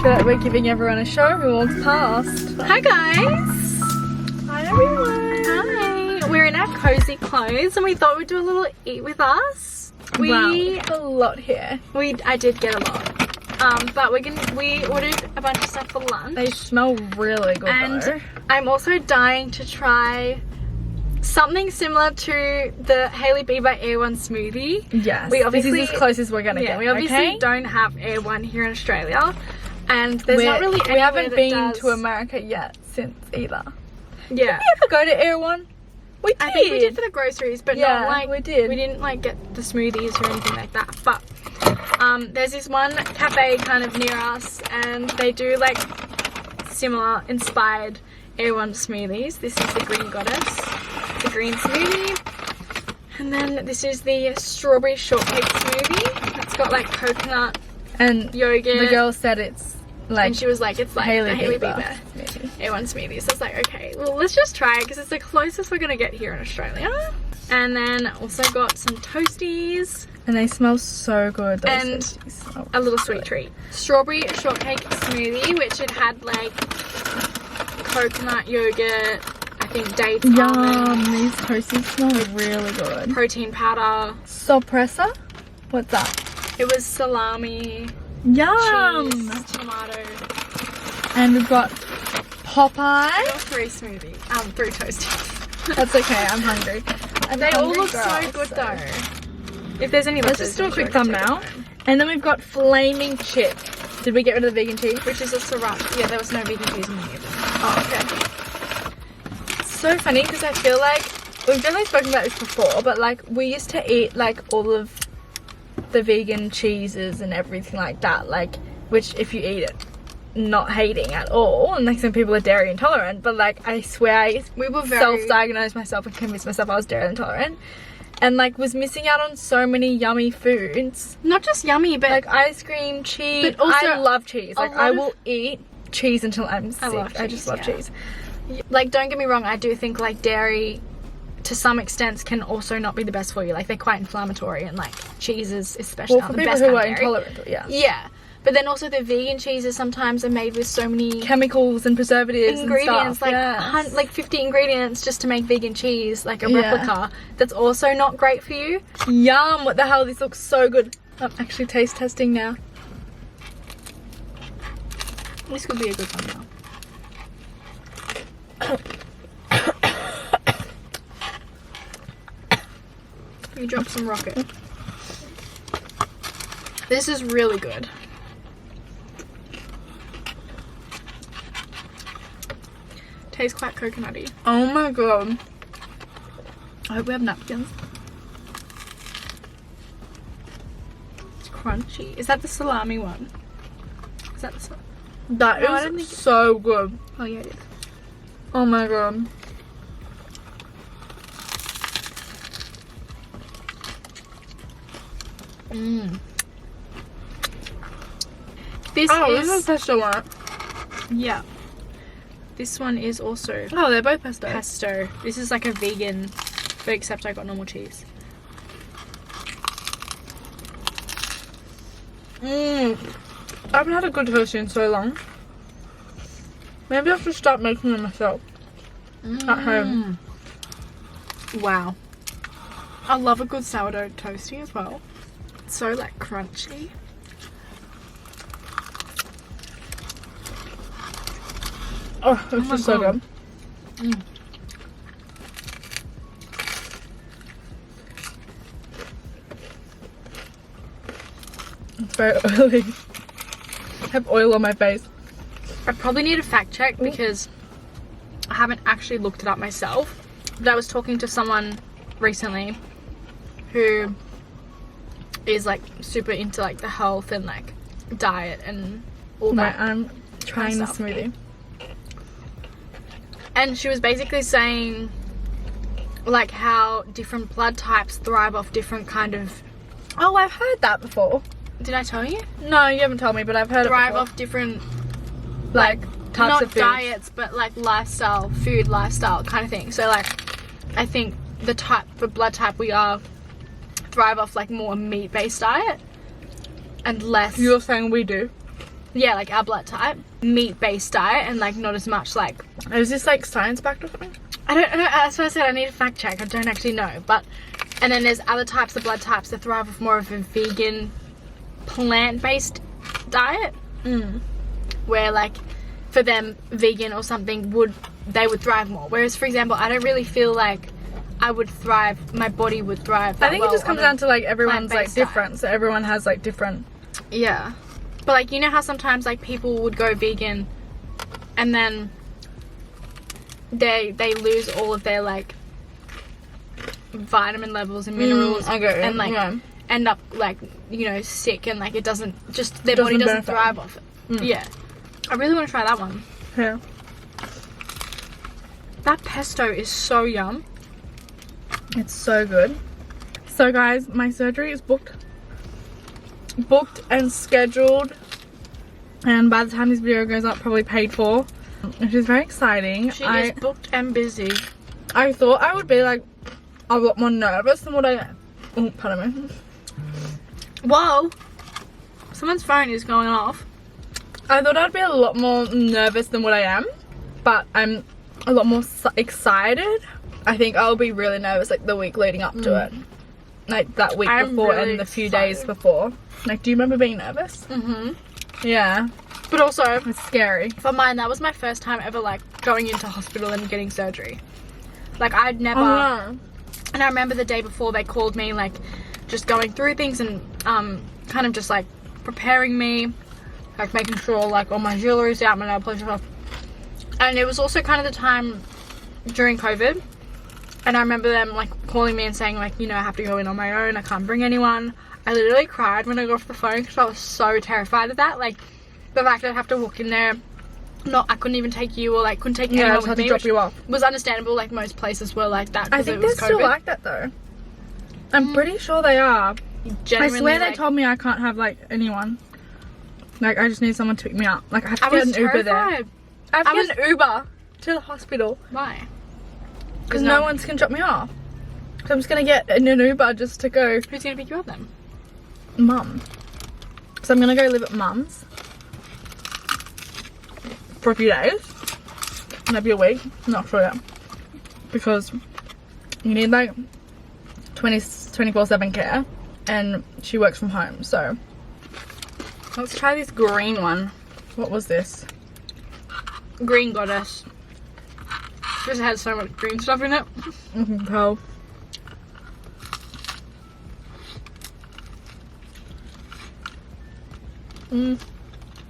feel like we're giving everyone a show who walks past. Hi guys! Hi everyone! Hi! We're in our cozy clothes and we thought we'd do a little eat with us. Wow, a lot here. I did get a lot. But we ordered a bunch of stuff for lunch. They smell really good and though. I'm also dying to try something similar to the Hailey Bieber Erewhon smoothie. Yes, we obviously, this is as close as we're gonna get. We obviously don't have Erewhon here in Australia, and there's not really we haven't that been does... to America yet since either. Yeah. Did we ever go to Erewhon? We did. I think we did for the groceries, but yeah, not like we did. We didn't like get the smoothies or anything like that. But there's this one cafe kind of near us, and they do like similar inspired Erewhon smoothies. This is the Green Goddess, the green smoothie, and then this is the strawberry shortcake smoothie. It's got like coconut and yogurt. The girl said it's like, and she was like, it's like Hailey the Hailey Bieber Bieber Erewhon smoothie. So it's like, okay, well let's just try it because it's the closest we're gonna get here in Australia. And then also got some toasties. And they smell so good. Those And toasties. Oh, a little sweet treat. Strawberry shortcake smoothie, which it had like coconut yogurt, I think dates, Yum, almonds, these toasties smell really good. protein powder. Suppressor? What's that? It was salami, Yum! cheese, tomato. And we've got Popeye. Got 3 smoothies, 3 toasties. That's okay, I'm hungry. And They all look so good though. If there's any Let's just do a quick thumbnail. And then we've got Flaming Chips. Did we get rid of the vegan cheese? Which is a sriracha. Yeah, there was no vegan cheese in any of them. Oh, okay. It's so funny because I feel like we've definitely spoken about this before, but like we used to eat like all of the vegan cheeses and everything like that, like, which if you eat it, not hating at all, and like some people are dairy intolerant, but like I swear We were very self-diagnosed myself and convinced myself I was dairy intolerant, and like was missing out on so many yummy foods, not just yummy, but like ice cream, cheese. But also I love cheese. Like I lot will eat cheese until I'm sick. I just love cheese. Like, don't get me wrong, I do think like dairy to some extent can also not be the best for you. Like they're quite inflammatory, and like cheeses especially Well, aren't for the people best who kind are of dairy. intolerant, yeah. Yeah, but then also the vegan cheeses sometimes are made with so many Chemicals and preservatives ingredients, and stuff. like like 50 ingredients just to make vegan cheese, like a Yeah. replica. That's also not great for you. Yum! What the hell? This looks so good. I'm actually taste testing now. This could be a good one now. You dropped some rocket. This is really good. Tastes quite coconutty. Oh my god. I hope we have napkins. It's crunchy. Is that the salami one? Is that the salami? That No, I don't is think so good. Oh yeah, it is. Oh my god. Mmm. This This is is pesto one. yeah. This one is also Oh, they're both pesto. pesto. This is like a vegan, but except I got normal cheese. Mmm. I haven't had a good toasty in so long. Maybe I have to start making them myself at home. Wow. I love a good sourdough toasty as well. It's so like crunchy. Oh, this my is so God. good. It's very oily. I have oil on my face. I probably need a fact check because I haven't actually looked it up myself. But I was talking to someone recently who is like super into like the health and like diet and all Right, that. I'm trying the Myself. smoothie. And she was basically saying like how different blood types thrive off different kind of, Oh, I've heard that before. did I tell you? No, you haven't told me, but I've heard Thrive it before. off different like types not of food. diets, but like lifestyle, food lifestyle kind of thing. So like I think the blood type we are thrive off like more meat based diet and less You're saying we do? yeah, like our blood type, meat-based diet, and like not as much like, Is this like science backed or something? I don't know, that's what I said, I need a fact check, I don't actually know, but, and then there's other types of blood types that thrive with more of a vegan, plant-based diet, where like, for them, vegan or something they would thrive more, whereas for example, I don't really feel like I would thrive, my body would thrive that I think it just comes down to like everyone's like plant-based different, diet. so everyone has like different. Yeah, but like, you know how sometimes like people would go vegan and then they lose all of their like vitamin levels and minerals and like end up like, you know, sick, and like it doesn't just, their body doesn't thrive off it. Yeah, I really want to try that one. Yeah. That pesto is so yum. It's so good. So guys, my surgery is booked and scheduled, and by the time this video goes up, probably paid for, which is very exciting. She is booked and busy. I thought I would be like a lot more nervous than what I am. Oh, pardon me. Whoa, someone's phone is going off. I thought I'd be a lot more nervous than what I am, but I'm a lot more excited. I think I'll be really nervous like the week leading up to it, like that week before really and the few days before. Like, do you remember being nervous? Yeah, But also, it's scary. for mine, that was my first time ever like going into hospital and getting surgery. Like, I'd never, Oh, and I remember the day before they called me, like just going through things and kind of just like preparing me, like making sure like all my jewelry's out, my nail polish off. And it was also kind of the time during COVID, and I remember them like calling me and saying like, you know, I have to go in on my own, I can't bring anyone. I literally cried when I got off the phone because I was so terrified of that. Like, the fact that I'd have to walk in there, I couldn't even take you, or like couldn't take anyone I just with had me, to drop which you off. was understandable. Like, most places were like that. I think it they're was still COVID. like that though. I'm pretty sure they are. I Genuinely, swear they like, told me I can't have like anyone. Like, I just need someone to pick me up. Like, I have to I get was an Uber there. terrified. I have to get an Uber to the hospital Why? because no one can drop me off. So I'm just gonna get in an Uber just to go. Who's gonna pick you up then? Mum. So I'm gonna go live at Mum's for a few days, maybe a week, not sure yet, because you need like 24/7 care, and she works from home. So let's try this green one. What was this? Green Goddess. Just had so much green stuff in it. You can tell.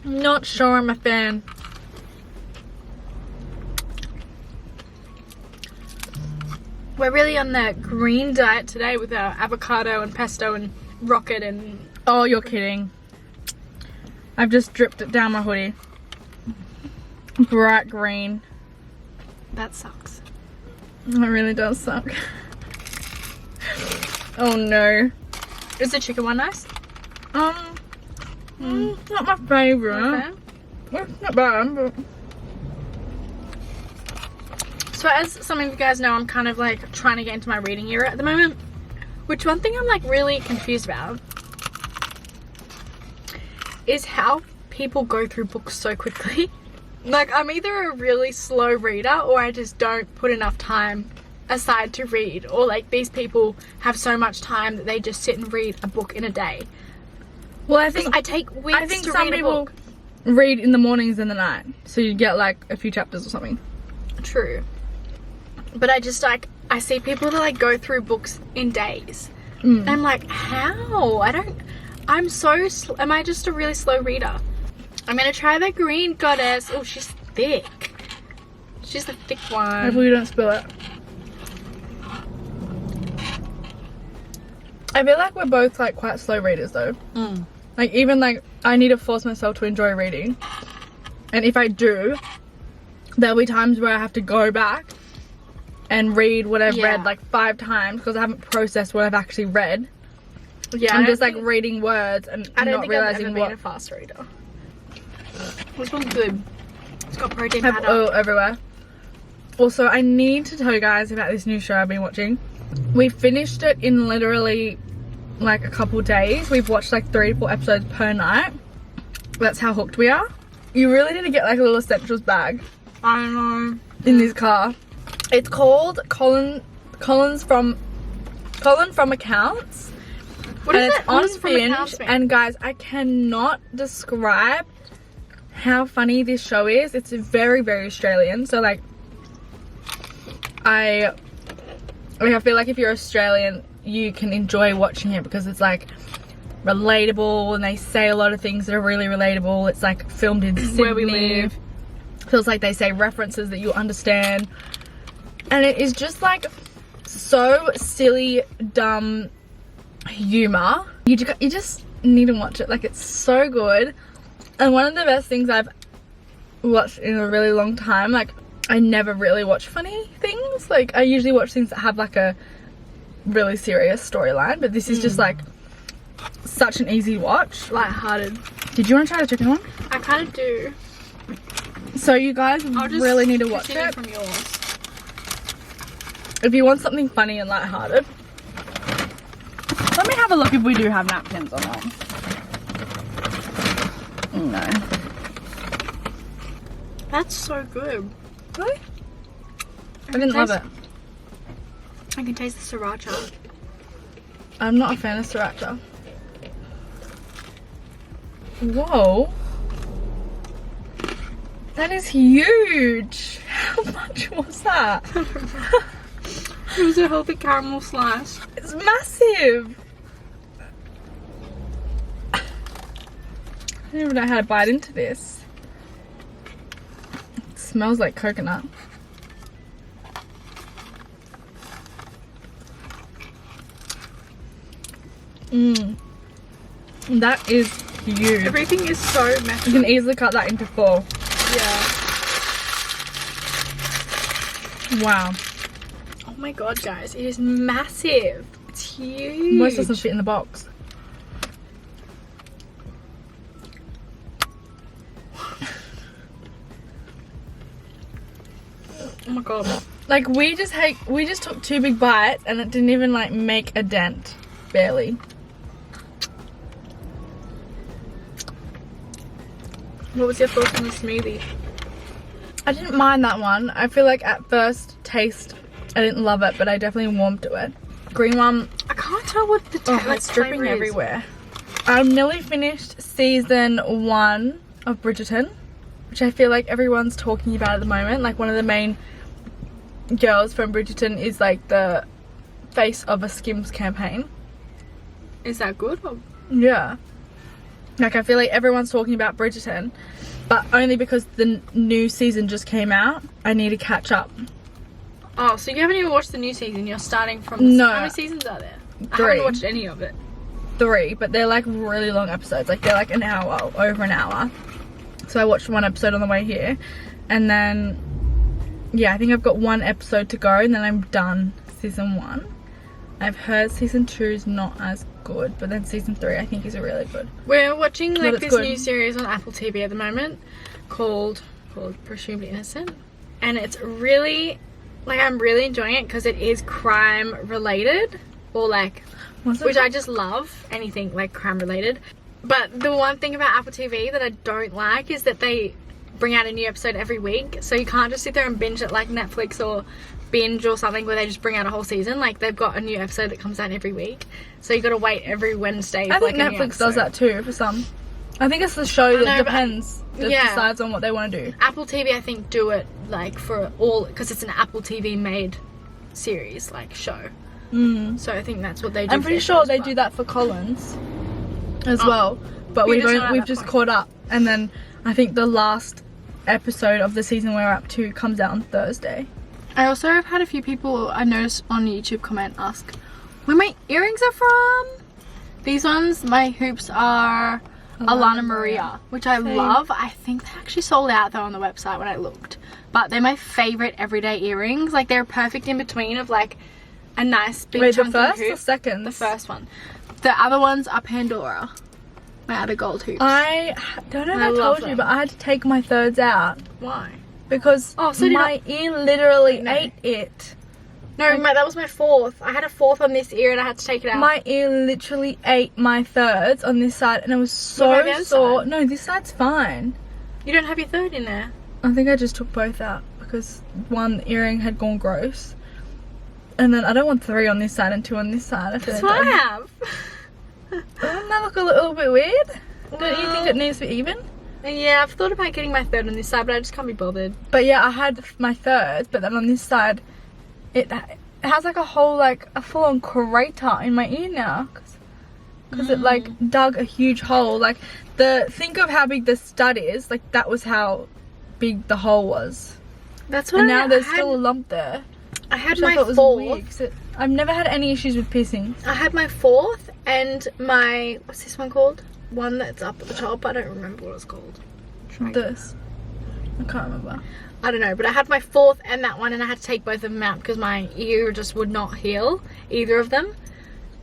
Not sure I'm a fan. We're really on the green diet today with our avocado and pesto and rocket and... Oh, you're kidding. I've just dripped it down my hoodie. Bright green. That sucks. It really does suck. Oh no. Is the chicken one nice? Not my favourite. Okay. Well, it's not bad, but... So as some of you guys know, I'm kind of like trying to get into my reading era at the moment. Which one thing I'm like really confused about is how people go through books so quickly. Like, I'm either a really slow reader or I just don't put enough time aside to read, or like these people have so much time that they just sit and read a book in a day. Well, I think I take weeks to some read a people book. read in the mornings and the night, so you get like a few chapters or something. True. But I just like, I see people that like go through books in days. And I'm like, how? I'm so, am I just a really slow reader? I'm gonna try the Green Goddess. Oh, she's thick. She's the thick one. Hopefully you don't spill it. I feel like we're both like quite slow readers though. Like, even like I need to force myself to enjoy reading, and if I do, there'll be times where I have to go back and read what I've read like 5 times because I haven't processed what I've actually read. Yeah, I'm just like reading words and I don't not think realizing I've ever been a fast reader. This one's good. It's got protein have powder. oil everywhere. Also, I need to tell you guys about this new show I've been watching. We finished it in literally like a couple days. We've watched like 3 to 4 episodes per night, That's how hooked we are. You really need to get like a little essentials bag I know. in this car. It's called Colin from Accounts. What is and it? it's on What from Binge. Accounts mean? And guys, I cannot describe how funny this show is. It's very, very Australian. So like, I feel like if you're Australian, you can enjoy watching it because it's like relatable and they say a lot of things that are really relatable. It's like filmed in Sydney. Where we live. Feels like they say references that you understand. And it is just like so silly, dumb humor. You just need to watch it. Like, it's so good. And one of the best things I've watched in a really long time, like, I never really watch funny things. Like, I usually watch things that have like a really serious storyline, but this is just like such an easy watch. Lighthearted. Did you want to try the chicken one? I kind of do. So you guys I'll just really need to watch continue it. from yours. If you want something funny and lighthearted. Let me have a look if we do have napkins or not. No. That's so good. Really? I didn't love it. I can taste the sriracha. I'm not a fan of sriracha. Whoa. That is huge. How much was that? It was a healthy caramel slice. It's massive. I don't even know how to bite into this. It smells like coconut. That is huge. Everything is so You messy. can easily cut that into 4. Yeah. Wow. Oh my god, guys, it is massive. It's huge. Most doesn't fit in the box. Oh my god. Like, we just took 2 big bites and it didn't even like make a dent. Barely. What was your thoughts on the smoothie? I didn't mind that one. I feel like at first taste I didn't love it, but I definitely warmed to it. Green one, I can't tell what the it's dripping flavour is. everywhere. I'm nearly finished season 1 of Bridgerton, which I feel like everyone's talking about at the moment. Like, one of the main girls from Bridgerton is like the face of a Skims campaign. Is that good? Or? Yeah. Like, I feel like everyone's talking about Bridgerton, but only because the new season just came out. I need to catch up. Oh, so you haven't even watched the new season? You're starting from the No. How many seasons are there? I 3. haven't watched any of it. 3, but they're like really long episodes. Like, they're like an hour, over an hour. So I watched 1 episode on the way here, and then yeah, I think I've got 1 episode to go, and then I'm done season 1. I've heard season 2 is not as good, but then season 3 I think is really good. We're watching like it's this good. new series on Apple TV at the moment called Presumed Innocent, and it's really like, I'm really enjoying it because it is crime related, or like, which I just love anything like crime related. But the one thing about Apple TV that I don't like is that they bring out a new episode every week, so you can't just sit there and binge it like Netflix or Binge or something where they just bring out a whole season. Like, they've got a new episode that comes out every week, so you got to wait every Wednesday I for think like a new Netflix does episode. that too for some. I think it's the show that know, but- depends, that yeah. decides on what they want to do. Apple TV, I think, do it like for all, because it's an Apple TV made series, like show. So I think that's what they do. I'm for pretty their sure shows, they but- do that for Collins as Oh. well, but We're we've just not at we've that just point. caught up, and then I think the last episode of the season we're up to comes out on Thursday. I also have had a few people I noticed on YouTube comment ask where my earrings are from. These ones, my hoops are Alana Maria, which I love. I think they actually sold out though on the website when I looked, but they're my favorite everyday earrings. Like, they're perfect in between of like a nice big Wait, the chunky first hoop. or second? The first one. The other ones are Pandora, my other gold hoops. I don't know if I I love told you, them. but I had to take my thirds out Why? because Oh, so did my ear literally No. ate it. No, that was my fourth. I had a fourth on this ear and I had to take it out. My ear literally ate my thirds on this side and it was so What about the other sore. side? No, this side's fine. You don't have your third in there. I think I just took both out because one earring had gone gross. And then I don't want 3 on this side and 2 on this side. That's what I have. Doesn't that look a little bit weird? Don't you think it needs to be even? Yeah, I've thought about getting my third on this side, but I just can't be bothered. But yeah, I had my thirds, but then on this side, it has like a whole, like a full-on crater in my ear now. Because it like dug a huge hole. Like, think of how big the stud is. Like, that was how big the hole was. That's what And now there's still a lump there. I had Which I my thought was fourth. weird, 'cause I've never had any issues with piercings. I had my fourth and my, what's this one called? One that's up at the top. I don't remember what it's called. This. I can't remember. I don't know, but I had my fourth and that one and I had to take both of them out because my ear just would not heal, either of them.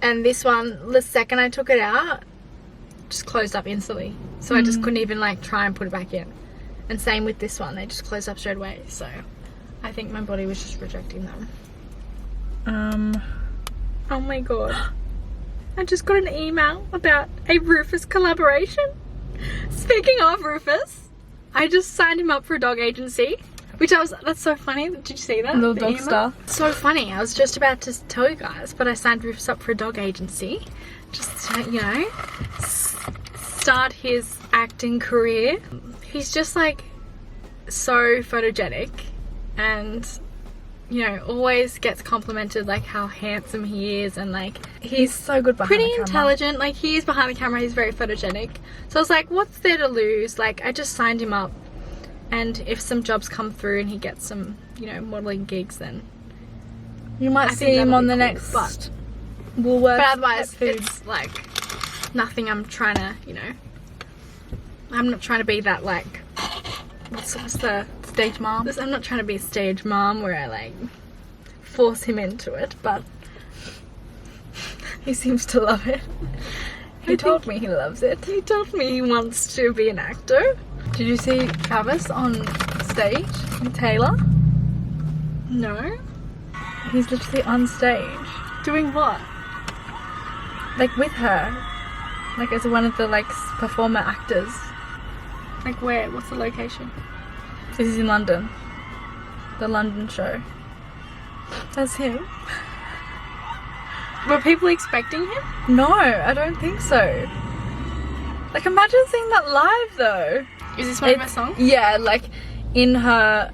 And this one, the second I took it out, just closed up instantly. So I just couldn't even like try and put it back in. And same with this one, they just closed up straight away. So I think my body was just rejecting them. Oh my god. I just got an email about a Rufus collaboration. Speaking of Rufus, I just signed him up for a dog agency. That's so funny. Did you see that? Little The dog email? star. So funny. I was just about to tell you guys, but I signed Rufus up for a dog agency. Just to, you know, start his acting career. He's just like so photogenic and, you know, always gets complimented like how handsome he is, and like He's so good behind pretty the camera. intelligent. Like, he is behind the camera, he's very photogenic. So I was like, what's there to lose? Like, I just signed him up, and if some jobs come through and he gets some, you know, modeling gigs, then You might I see think him that'll on be the cool, next but Woolworths. otherwise pet food. it's like nothing I'm trying to, you know, I'm not trying to be that like, what's the Stage mom. I'm not trying to be a stage mom where I like force him into it, but He seems to love it. He told me he loves it. he told me he wants to be an actor. Did you see Travis on stage with Taylor? No. He's literally on stage. Doing what? Like with her. Like as one of the like performer actors. Like where? What's the location? This is in London. The London show. That's him. Were people expecting him? No, I don't think so. Like imagine seeing that live though. Is this one of my songs? Yeah, like in her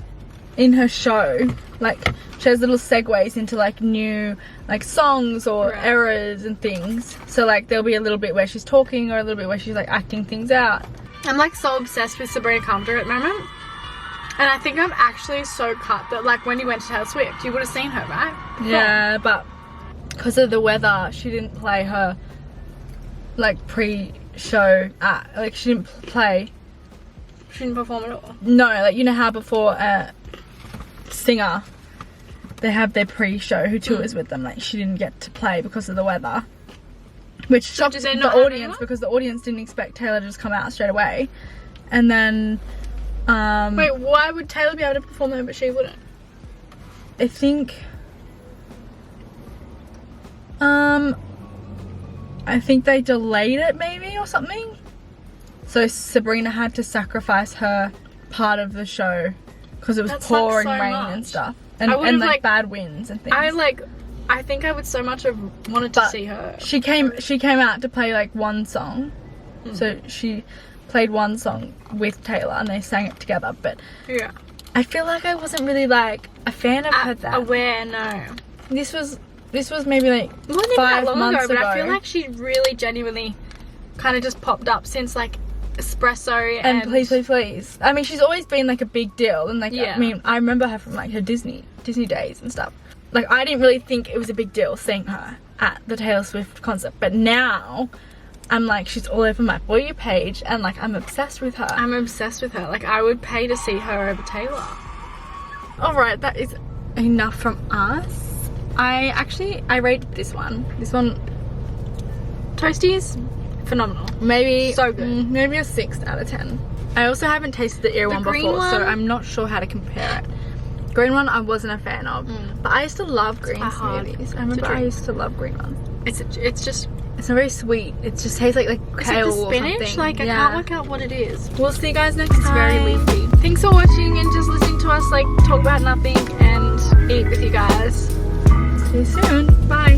show, like she has little segues into like new like songs or Right. eras and things. So like there'll be a little bit where she's talking or a little bit where she's like acting things out. I'm like so obsessed with Sabrina Carpenter at the moment. And I think I'm actually so cut that like when you went to Taylor Swift, you would have seen her, right? Yeah, but because of the weather, she didn't play her like pre-show act. Like she didn't play. She didn't perform at all. No, like you know how before a singer they have their pre-show who tours with them. Like she didn't get to play because of the weather, which shocked did they the not have audience anyone? because the audience didn't expect Taylor to just come out straight away. And then Wait, why would Taylor be able to perform there but she wouldn't? I think they delayed it maybe or something. So Sabrina had to sacrifice her part of the show because it was That sucks pouring so rain much. and stuff, I and would've, like like- bad winds and things. I think I would so much have wanted to But see her. She came out to play like one song, so she played one song with Taylor and they sang it together. But Yeah. I feel like I wasn't really like a fan of her. That Aware, no. this was maybe like It wasn't even 5 that long months ago, but I ago. feel like she really genuinely kind of just popped up since like Espresso and please. I mean, she's always been like a big deal, and like Yeah. I mean, I remember her from like her Disney days and stuff. Like I didn't really think it was a big deal seeing her at the Taylor Swift concert, but now I'm like she's all over my For You page, and like I'm obsessed with her. I'm obsessed with her. Like I would pay to see her over Taylor. All right, that is enough from us. I rated this one. Toasties, phenomenal. Maybe So good. maybe a 6 out of 10. I also haven't tasted the Erewhon green before, so one? I'm not sure how to compare it. Green one I wasn't a fan of, but I used to love green quite hard smoothies. I remember I used to love green ones. It's just, It's not very sweet. It just tastes like is kale it the or spinach? something. Like I can't work out what it is. We'll see you guys next It's very time. leafy. Thanks for watching and just listening to us like talk about nothing and eat with you guys. See you soon. Bye.